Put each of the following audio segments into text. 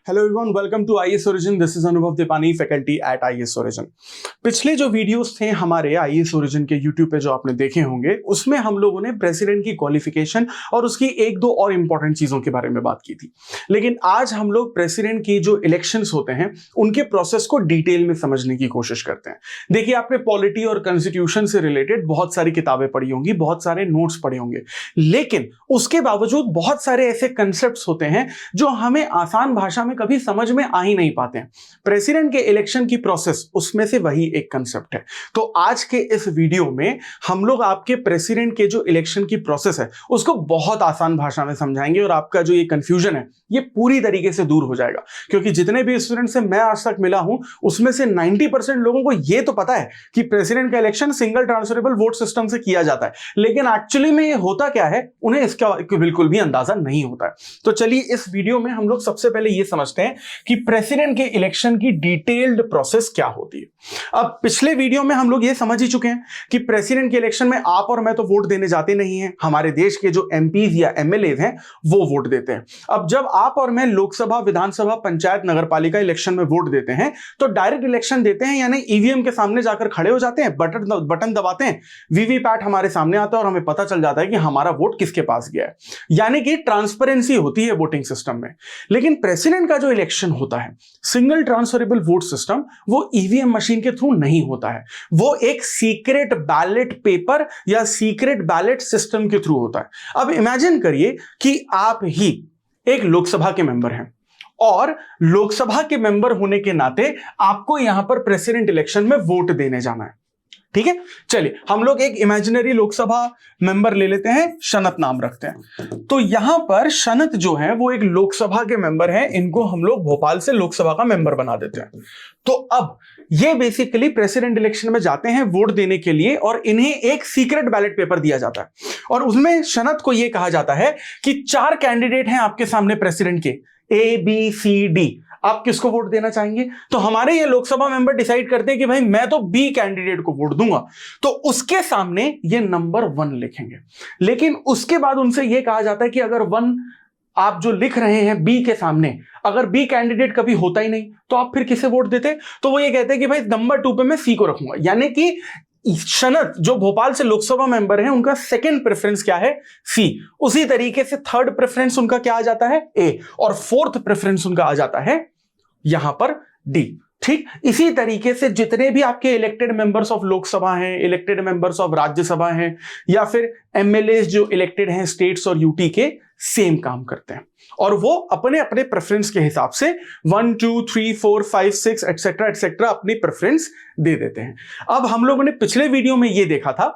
Hello everyone, welcome to IAS origin. This is Anubhav Deepani, faculty at IAS origin. पिछले जो videos थे हमारे IAS origin के यूट्यूब पे जो आपने देखे होंगे, उसमें हम लोगों ने प्रेसिडेंट की क्वालिफिकेशन और उसकी एक दो और इंपॉर्टेंट चीजों के बारे में बात की थी। लेकिन आज हम लोग प्रेसिडेंट की जो इलेक्शंस होते हैं उनके प्रोसेस को डिटेल में समझने की कोशिश करते हैं। देखिए, आपने पॉलिटी और कॉन्स्टिट्यूशन से रिलेटेड बहुत सारी किताबें पढ़ी होंगी, बहुत सारे नोट्स पढ़े होंगे, लेकिन उसके बावजूद बहुत सारे ऐसे कंसेप्ट्स होते हैं जो हमें आसान भाषा में कभी समझ में आ ही नहीं पाते हैं। प्रेसिडेंट के इलेक्शन की प्रोसेस उसमें से वही एक कंसेप्ट है। तो आज के इस वीडियो में हम लोग आपके प्रेसिडेंट के जो इलेक्शन की प्रोसेस है उसको बहुत आसान भाषा में समझाएंगे और आपका जो ये कंफ्यूजन है ये पूरी तरीके से दूर हो जाएगा। क्योंकि जितने भी स्टूडेंट से मैं आज तक मिला हूं उसमें से 90% लोगों को ये तो पता है कि प्रेसिडेंट का election single transferable vote system से किया जाता है, लेकिन एक्चुअली में ये होता क्या है उन्हें इसका बिल्कुल भी अंदाजा नहीं होता है। तो चलिए इस वीडियो में हम लोग सबसे पहले ये समझते हैं कि प्रेसिडेंट के इलेक्शन की डिटेल्ड प्रोसेस क्या होती है। अब पिछले वीडियो में हम लोग ये समझ ही चुके हैं कि प्रेसिडेंट के इलेक्शन में आप और मैं तो वोट देने जाते नहीं हैं, हमारे देश के जो एमपीज या एमएलए हैं वो वोट देते हैं। अब जब आप और मैं लोकसभा, विधानसभा, पंचायत, नगरपालिका इलेक्शन में वोट देते हैं तो डायरेक्ट इलेक्शन देते हैं, यानी ईवीएम के सामने जाकर खड़े हो जाते हैं, बटन दबाते हैं, वीवीपैट हमारे सामने आता है और हमें पता चल जाता है कि हमारा वोट किसके पास गया है। यानी कि ट्रांसपेरेंसी होती है वोटिंग सिस्टम में। लेकिन प्रेसिडेंट का जो इलेक्शन होता है सिंगल ट्रांसफरेबल वोट सिस्टम, वो ईवीएम मशीन के थ्रू नहीं होता है, वो एक सीक्रेट बैलेट पेपर या सीक्रेट बैलेट सिस्टम के थ्रू होता है। अब इमेजिन करिए कि आप ही एक लोकसभा के मेंबर हैं और लोकसभा के मेंबर होने के नाते आपको यहां पर प्रेसिडेंट इलेक्शन में वोट देने जाना है। ठीक है, चलिए हम लोग एक इमेजिनरी लोकसभा मेंबर ले लेते हैं, शनत नाम रखते हैं। तो यहां पर शनत जो है वो एक लोकसभा के मेंबर हैं, इनको हम लोग भोपाल से लोकसभा का मेंबर बना देते हैं। तो अब ये बेसिकली प्रेसिडेंट इलेक्शन में जाते हैं वोट देने के लिए और इन्हें एक सीक्रेट बैलेट पेपर दिया जाता है और उसमें शनत को यह कहा जाता है कि 4 कैंडिडेट हैं आपके सामने प्रेसिडेंट के, ए बी सी डी, आप किसको वोट देना चाहेंगे। तो हमारे ये लोकसभा मेंबर डिसाइड करते हैं कि भाई मैं तो बी कैंडिडेट को वोट दूंगा, तो उसके सामने ये नंबर 1 लिखेंगे। लेकिन उसके बाद उनसे ये कहा जाता है कि अगर 1 आप जो लिख रहे हैं बी के सामने, अगर बी कैंडिडेट कभी होता ही नहीं तो आप फिर किसे वोट देते। तो वो ये कहते हैं कि भाई नंबर 2 पे मैं सी को रखूंगा। यानी कि शनत जो भोपाल से लोकसभा मेंबर है उनका सेकंड प्रेफरेंस क्या है, सी। उसी तरीके से थर्ड प्रेफरेंस उनका क्या आ जाता है, ए, और फोर्थ प्रेफरेंस उनका आ जाता है यहां पर डी। ठीक इसी तरीके से जितने भी आपके इलेक्टेड मेंबर्स ऑफ लोकसभा हैं, इलेक्टेड मेंबर्स ऑफ राज्यसभा हैं, या फिर एमएलए जो इलेक्टेड हैं स्टेट्स और यूटी के, सेम काम करते हैं और वो अपने अपने प्रेफरेंस के हिसाब से 1 2 3 4 5 6 एटसेट्रा एटसेट्रा अपनी प्रेफरेंस दे देते हैं। अब हम लोगों ने पिछले वीडियो में ये देखा था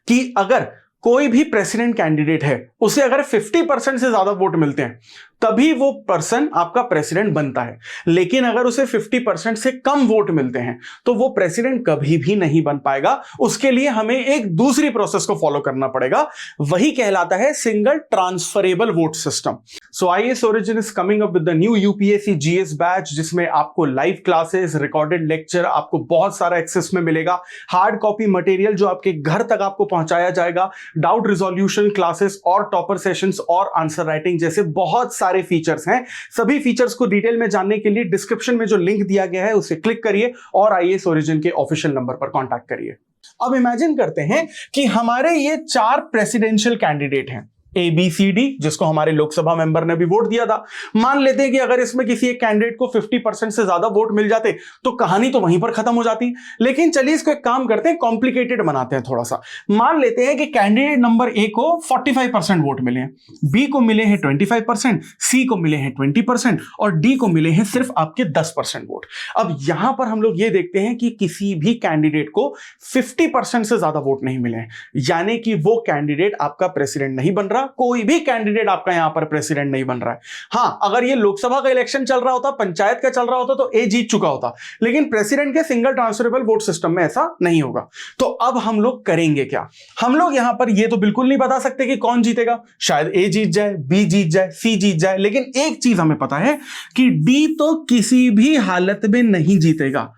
कि अगर कोई भी प्रेसिडेंट कैंडिडेट है उसे अगर 50% से ज्यादा वोट मिलते हैं तभी वो पर्सन आपका प्रेसिडेंट बनता है, लेकिन अगर उसे 50% से कम वोट मिलते हैं तो वो प्रेसिडेंट कभी भी नहीं बन पाएगा। उसके लिए हमें एक दूसरी प्रोसेस को फॉलो करना पड़ेगा, वही कहलाता है single transferable vote system. So IAS origin is coming up with the new UPSC GS batch, जिसमें आपको लाइव क्लासेस, रिकॉर्डेड लेक्चर, आपको बहुत सारा एक्सेस में मिलेगा, हार्ड कॉपी मटेरियल जो आपके घर तक आपको पहुंचाया जाएगा, डाउट रिजोल्यूशन क्लासेस और टॉपर सेशंस और आंसर राइटिंग जैसे बहुत सारे फीचर्स हैं। सभी फीचर्स को डिटेल में जानने के लिए डिस्क्रिप्शन में जो लिंक दिया गया है उसे क्लिक करिए और आईएएस ओरिजिन के ऑफिशियल नंबर पर कांटेक्ट करिए। अब इमेजिन करते हैं कि हमारे ये 4 प्रेसिडेंशियल कैंडिडेट हैं, ए बी सी डी, जिसको हमारे लोकसभा मेंबर ने भी वोट दिया था। मान लेते हैं कि अगर इसमें किसी एक कैंडिडेट को 50% से ज्यादा वोट मिल जाते तो कहानी तो वहीं पर खत्म हो जाती। लेकिन चलिए इसको एक काम करते हैं, कॉम्प्लिकेटेड बनाते हैं थोड़ा सा। मान लेते हैं कि कैंडिडेट नंबर ए को 45% वोट मिले हैं, बी को मिले हैं 25%, सी को मिले हैं 20% और डी को मिले हैं सिर्फ आपके 10% वोट। अब यहां पर हम लोग ये देखते हैं कि किसी भी कैंडिडेट को 50% से ज्यादा वोट नहीं मिले हैं, यानी कि वो कैंडिडेट आपका प्रेसिडेंट नहीं बन रहा, कोई भी कैंडिडेट आपका यहां पर प्रेसिडेंट नहीं बन रहा है। हां, अगर ये लोकसभा का इलेक्शन चल रहा होता, पंचायत का चल रहा होता तो ए जीत चुका होता, लेकिन प्रेसिडेंट के सिंगल ट्रांसफरेबल वोट सिस्टम में ऐसा नहीं होगा। तो अब हम लोग करेंगे क्या, हम लोग यहां पर ये तो बिल्कुल नहीं बता सकते कि कौन जीतेगा, शायद ए जीत जाए, बी जीत जाए, सी जीत जाए, लेकिन एक चीज हमें पता है कि डी तो किसी भी हालत में नहीं जीतेगा,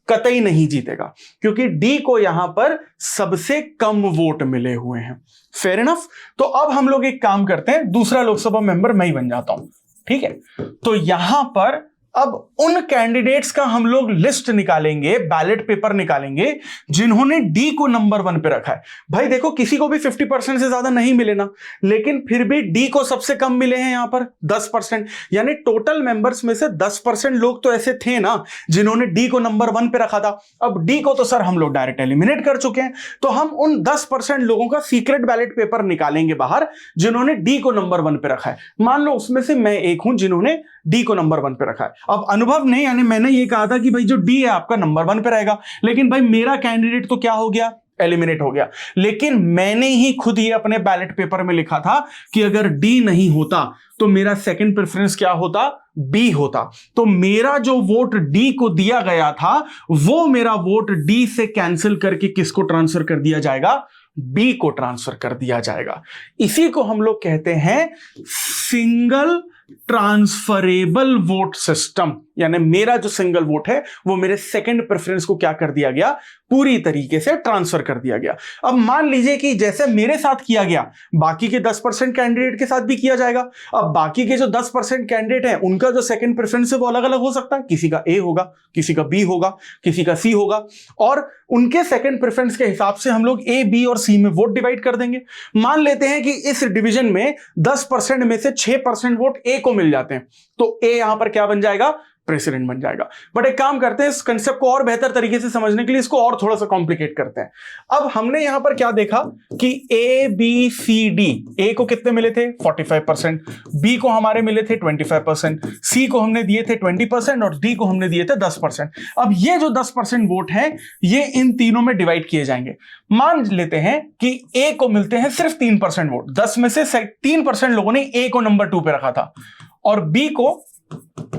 कतई नहीं जीतेगा, क्योंकि डी को यहां पर सबसे कम वोट मिले हुए हैं। Fair enough. तो अब हम लोग एक काम करते हैं, दूसरा लोकसभा मेंबर मैं ही बन जाता हूं। ठीक है, तो यहां पर अब उन कैंडिडेट्स का हम लोग लिस्ट निकालेंगे, बैलेट पेपर निकालेंगे जिन्होंने डी को नंबर 1 पे रखा है। भाई देखो, किसी को भी 50% से ज्यादा नहीं मिले ना, लेकिन फिर भी डी को सबसे कम मिले हैं यहां पर 10%, यानी टोटल मेंबर्स में से 10% लोग तो ऐसे थे ना जिन्होंने डी को नंबर 1 पे रखा था। अब डी को तो सर हम लोग डायरेक्ट एलिमिनेट कर चुके हैं, तो हम उन 10% लोगों का सीक्रेट बैलेट पेपर निकालेंगे बाहर जिन्होंने डी को नंबर 1 पे रखा है। मान लो उसमें से मैं एक हूं जिन्होंने डी को नंबर 1 पे रखा है। अब अनुभव ने, यानी मैंने ये कहा था कि भाई जो डी है आपका नंबर 1 पे रहेगा, लेकिन भाई मेरा कैंडिडेट तो क्या हो गया, एलिमिनेट हो गया। लेकिन मैंने ही खुद ये अपने बैलेट पेपर में लिखा था कि अगर डी नहीं होता तो मेरा सेकंड प्रेफरेंस क्या होता, बी होता। तो मेरा जो वोट डी को दिया गया था वो मेरा वोट डी से कैंसिल करके किसको ट्रांसफर कर दिया जाएगा, बी को ट्रांसफर कर दिया जाएगा। इसी को हम लोग कहते हैं सिंगल ट्रांसफरेबल वोट सिस्टम, यानी मेरा जो सिंगल वोट है वो मेरे सेकंड प्रेफरेंस को क्या कर दिया गया, पूरी तरीके से ट्रांसफर कर दिया गया। अब मान लीजिए कि जैसे मेरे साथ किया गया, बाकी के 10% कैंडिडेट के साथ भी किया जाएगा। अब बाकी के जो 10% कैंडिडेट हैं उनका जो सेकंड प्रेफरेंस है वो अलग अलग हो सकता है, किसी का ए होगा, किसी का बी होगा, किसी का सी होगा, और उनके सेकंड प्रेफरेंस के हिसाब से हम लोग ए, बी और सी में वोट डिवाइड कर देंगे। मान लेते हैं कि इस डिवीजन में 10% में से 6% वोट ए को मिल जाते हैं, तो ए यहां पर क्या बन जाएगा, प्रेसिडेंट बन जाएगा। बट एक काम करते हैं, इस कंसेप्ट को और बेहतर तरीके से समझने के लिए इसको और थोड़ा सा कॉम्प्लिकेट करते हैं। अब हमने यहां पर क्या देखा कि ए, बी, सी, डी, ए को कितने मिले थे 45%, बी को हमारे मिले थे 25%, सी को हमने दिए थे 20% और डी को हमने दिए थे 10%। अब ये जो 10% वोट है ये इन तीनों में डिवाइड किए जाएंगे। मान लेते हैं कि ए को मिलते हैं सिर्फ 3% वोट, 10 में से 3% लोगों ने ए को नंबर 2 पे रखा था, और बी को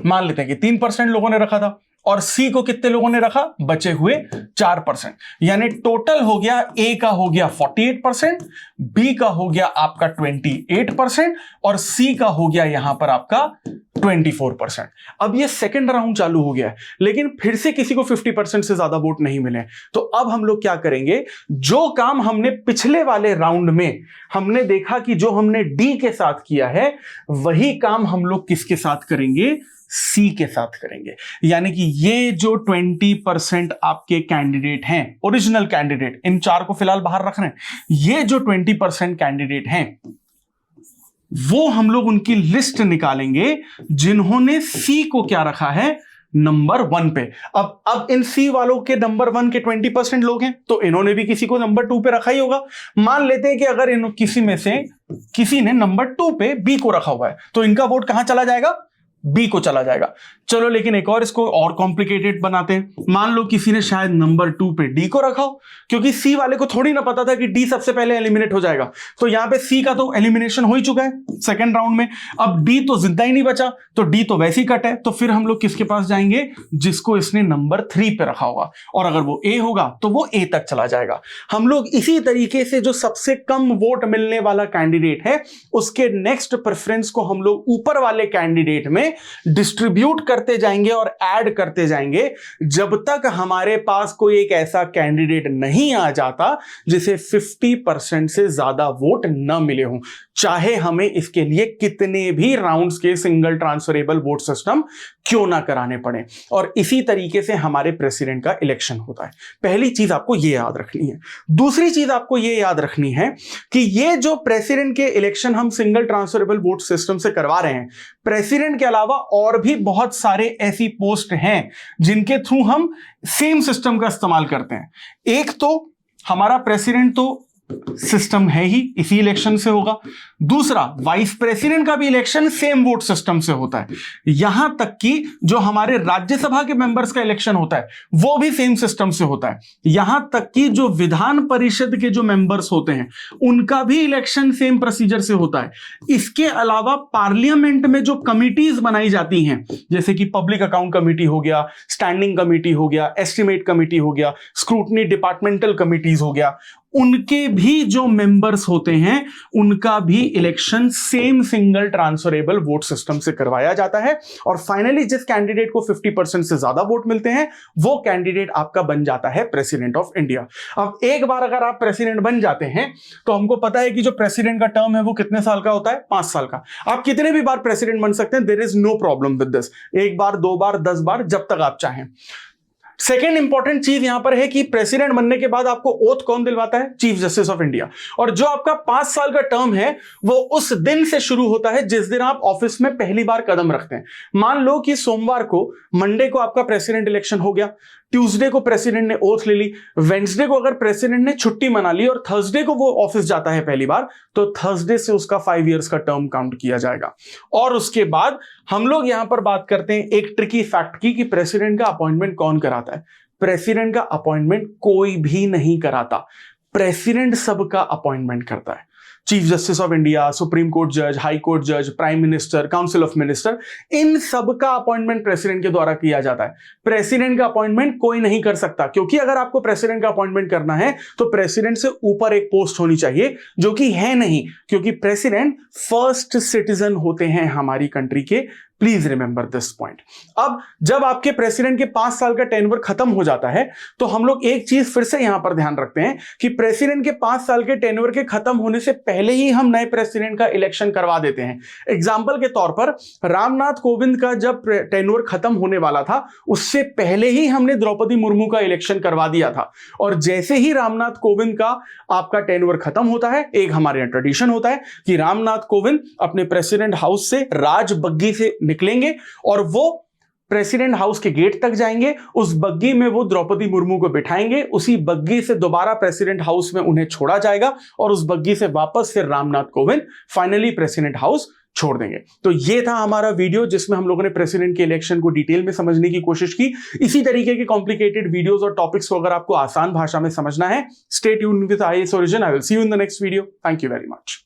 मान लेते हैं कि 3% लोगों ने रखा था, और सी को कितने लोगों ने रखा, बचे हुए 4%। यानी टोटल हो गया ए का हो गया 48%, बी का हो गया आपका 28% और सी का हो गया यहां पर आपका 24%। अब ये सेकंड राउंड चालू हो गया है, लेकिन फिर से किसी को 50% से ज्यादा वोट नहीं मिले। तो अब हम लोग क्या करेंगे, जो काम हमने पिछले वाले राउंड में हमने देखा कि जो हमने डी के साथ किया है, वही काम हम लोग किसके साथ करेंगे, सी के साथ करेंगे। यानी कि ये जो 20% आपके कैंडिडेट हैं, ओरिजिनल कैंडिडेट, इन 4 को फिलहाल बाहर रख रहे हैं, ये जो 20% कैंडिडेट हैं वो हम लोग उनकी लिस्ट निकालेंगे जिन्होंने सी को क्या रखा है, नंबर 1 पे। अब इन सी वालों के नंबर 1 के 20% लोग हैं, तो इन्होंने भी किसी को नंबर 2 पे रखा ही होगा। मान लेते हैं कि अगर किसी में से किसी ने नंबर 2 पे बी को रखा हुआ है, तो इनका वोट कहां चला जाएगा, बी को चला जाएगा। चलो लेकिन एक और इसको और कॉम्प्लिकेटेड बनाते हैं। मान लो किसी ने शायद नंबर 2 पे डी को रखा हो, क्योंकि सी वाले को थोड़ी ना पता था कि डी सबसे पहले एलिमिनेट हो जाएगा, तो यहां पे सी का तो एलिमिनेशन हो ही चुका है सेकंड राउंड में। अब डी तो जिंदा ही नहीं बचा, तो डी तो वैसे ही कट है। तो फिर हम लोग किसके पास जाएंगे, जिसको इसने नंबर 3 पे रखा होगा, और अगर वो ए होगा तो वो ए तक चला जाएगा। हम लोग इसी तरीके से जो सबसे कम वोट मिलने वाला कैंडिडेट है उसके नेक्स्ट प्रेफरेंस को हम लोग ऊपर वाले कैंडिडेट में डिस्ट्रीब्यूट करते जाएंगे और ऐड करते जाएंगे, जब तक हमारे पास कोई एक ऐसा कैंडिडेट नहीं आ जाता जिसे 50% से ज्यादा वोट न मिले हों, चाहे हमें इसके लिए कितने भी राउंड्स के सिंगल ट्रांसफरेबल वोट सिस्टम क्यों ना कराने पड़े। और इसी तरीके से हमारे प्रेसिडेंट का इलेक्शन होता है। पहली चीज आपको यह याद रखनी है। दूसरी चीज आपको यह याद रखनी है कि ये जो प्रेसिडेंट के इलेक्शन हम सिंगल ट्रांसफरेबल वोट सिस्टम से करवा रहे हैं, प्रेसिडेंट के अलावा और भी बहुत सारे ऐसी पोस्ट हैं जिनके थ्रू हम सेम सिस्टम का इस्तेमाल करते हैं। एक तो हमारा प्रेसिडेंट तो सिस्टम है ही, इसी इलेक्शन से होगा। दूसरा, वाइस प्रेसिडेंट का भी इलेक्शन सेम वोट सिस्टम से होता है। यहां तक कि जो हमारे राज्यसभा के मेंबर्स का इलेक्शन होता है वो भी सेम सिस्टम से होता है। यहां तक कि जो विधान परिषद के जो मेंबर्स होते हैं उनका भी इलेक्शन सेम प्रोसीजर से होता है। इसके अलावा पार्लियामेंट में जो कमिटीज बनाई जाती हैं, जैसे कि पब्लिक अकाउंट कमिटी हो गया, स्टैंडिंग कमिटी हो गया, एस्टिमेट कमिटी हो गया, स्क्रूटनी डिपार्टमेंटल कमिटीज हो गया, उनके भी जो मेंबर्स होते हैं उनका भी election same single transferable vote system से करवाया जाता है। और फाइनली जिस कैंडिडेट को 50% से ज्यादा वोट मिलते हैं वो कैंडिडेट आपका बन जाता है प्रेसिडेंट ऑफ इंडिया। अब एक बार अगर आप प्रेसिडेंट बन जाते हैं तो हमको पता है कि जो प्रेसिडेंट का टर्म है वो कितने साल का होता है, 5 साल का। आप कितने भी बार प्रेसिडेंट बन सकते हैं, there is no problem with this. एक बार, 2 बार, 10 बार, जब तक आप चाहें। सेकेंड इंपॉर्टेंट चीज यहां पर है कि प्रेसिडेंट बनने के बाद आपको ओथ कौन दिलवाता है, चीफ जस्टिस ऑफ इंडिया। और जो आपका 5 साल का टर्म है वो उस दिन से शुरू होता है जिस दिन आप ऑफिस में पहली बार कदम रखते हैं। मान लो कि सोमवार को, मंडे को आपका प्रेसिडेंट इलेक्शन हो गया, ट्यूसडे को प्रेसिडेंट ने ओथ ले ली, वेंसडे को अगर प्रेसिडेंट ने छुट्टी मना ली और थर्सडे को वो ऑफिस जाता है पहली बार, तो थर्सडे से उसका 5 इयर्स का टर्म काउंट किया जाएगा। और उसके बाद हम लोग यहां पर बात करते हैं एक ट्रिकी फैक्ट की कि प्रेसिडेंट का अपॉइंटमेंट कौन कराता है। प्रेसिडेंट का अपॉइंटमेंट कोई भी नहीं कराता, प्रेसिडेंट सबका अपॉइंटमेंट करता है। Chief justice of India, supreme court जज, हाई कोर्ट जज, prime minister, council of minister, इन सब का अपॉइंटमेंट प्रेसिडेंट के द्वारा किया जाता है। प्रेसिडेंट का अपॉइंटमेंट कोई नहीं कर सकता, क्योंकि अगर आपको प्रेसिडेंट का अपॉइंटमेंट करना है तो प्रेसिडेंट से ऊपर एक पोस्ट होनी चाहिए, जो कि है नहीं, क्योंकि प्रेसिडेंट फर्स्ट सिटीजन होते हैं हमारी कंट्री के। Please remember this point. अब जब आपके प्रेसिडेंट के 5 साल का टेन्योर खत्म हो जाता है तो हम लोग एक चीज फिर से यहां पर ध्यान रखते हैं कि प्रेसिडेंट के 5 साल के टेन्योर के खत्म होने से पहले ही हम नए प्रेसिडेंट का इलेक्शन करवा देते हैं। एग्जाम्पल के तौर पर रामनाथ कोविंद का जब टेन्योर खत्म होने वाला था उससे पहले ही हमने द्रौपदी मुर्मू का इलेक्शन करवा दिया था। और जैसे ही रामनाथ कोविंद का आपका टेन्योर खत्म होता है, एक हमारे यहां ट्रेडिशन होता है कि रामनाथ कोविंद अपने प्रेसिडेंट हाउस से राज बग्गी से निकलेंगे और वो प्रेसिडेंट हाउस के गेट तक जाएंगे। उस बग्गी में वो द्रौपदी मुर्मू को बिठाएंगे, उसी बग्गी से दोबारा प्रेसिडेंट हाउस में उन्हें छोड़ा जाएगा और उस बग्गी से वापस फिर Ramnath Kovind finally president house छोड़ देंगे। तो ये था हमारा वीडियो जिसमें हम लोगों ने प्रेसिडेंट के इलेक्शन को डिटेल में समझने की कोशिश की। इसी तरीके के कॉम्प्लिकेटेड वीडियोस और टॉपिक्स को अगर आपको आसान भाषा में समझना है, stay tuned with IAS origin. I will see you in the next video. Thank you very much.